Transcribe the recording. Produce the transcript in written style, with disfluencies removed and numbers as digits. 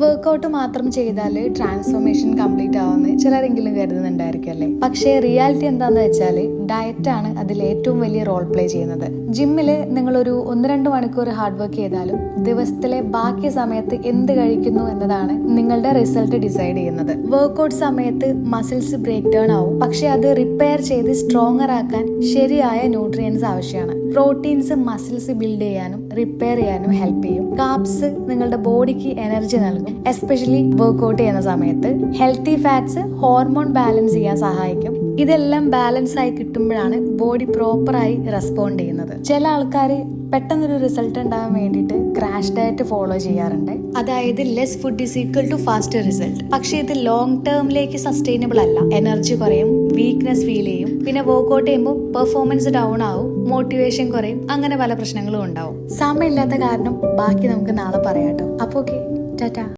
Workout മാത്രം ചെയ്താൽ transformation complete ആവുമെന്ന് ചിലരെങ്കിലും കരുതുന്നുണ്ടായിരിക്കും അല്ലേ. പക്ഷേ റിയാലിറ്റി എന്താണെന്ന് വെച്ചാൽ ഡയറ്റാണ് അതിൽ ഏറ്റവും വലിയ റോൾ പ്ലേ ചെയ്യുന്നത്. ജിമ്മിൽ നിങ്ങളൊരു 1-2 മണിക്കൂർ ഹാർഡ് വർക്ക് ചെയ്താലും ദിവസത്തിലെ ബാക്കി സമയത്ത് എന്ത് കഴിക്കുന്നു എന്നതാണ് നിങ്ങളുടെ റിസൾട്ട് ഡിസൈഡ് ചെയ്യുന്നത്. വർക്കൗട്ട് സമയത്ത് മസിൽസ് ബ്രേക്ക് ഡൗൺ ആവും, പക്ഷെ അത് റിപ്പയർ ചെയ്ത് സ്ട്രോങ്ങർ ആക്കാൻ ശരിയായ ന്യൂട്രിയൻസ് ആവശ്യമാണ്. പ്രോട്ടീൻസ് മസിൽസ് ബിൽഡ് ചെയ്യാനും റിപ്പയർ ചെയ്യാനും ഹെൽപ്പ് ചെയ്യും. കാർബ്സ് നിങ്ങളുടെ ബോഡിക്ക് എനർജി നൽകും, എസ്പെഷ്യലി വർക്കൗട്ട് ചെയ്യുന്ന സമയത്ത്. ഹെൽത്തി ഫാറ്റ്സ് ഹോർമോൺ ബാലൻസ് ചെയ്യാൻ സഹായിക്കും. ഇതെല്ലാം ബാലൻസ് ആയി കിട്ടുമ്പോഴാണ് ബോഡി പ്രോപ്പറായി റെസ്പോണ്ട് ചെയ്യുന്നത്. ചില ആൾക്കാർ പെട്ടെന്നൊരു റിസൾട്ട് ഉണ്ടാകാൻ വേണ്ടിയിട്ട് ക്രാഷ് ഡയറ്റ് ഫോളോ ചെയ്യാറുണ്ട്. അതായത് less food is equal to fast result. പക്ഷെ ഇത് ലോങ് ടേമിലേക്ക് സസ്റ്റൈനബിൾ അല്ല. എനർജി കുറയും, വീക്ക്നെസ് ഫീൽ ചെയ്യും, പിന്നെ വർക്കൗട്ട് ചെയ്യുമ്പോൾ പെർഫോമൻസ് ഡൗൺ ആവും, മോട്ടിവേഷൻ കുറയും, അങ്ങനെ പല പ്രശ്നങ്ങളും ഉണ്ടാവും. സമയമില്ലാത്ത കാരണം ബാക്കി നമുക്ക് നാളെ പറയാട്ടോ. അപ്പോൾ ഓക്കെ, ടാറ്റാ.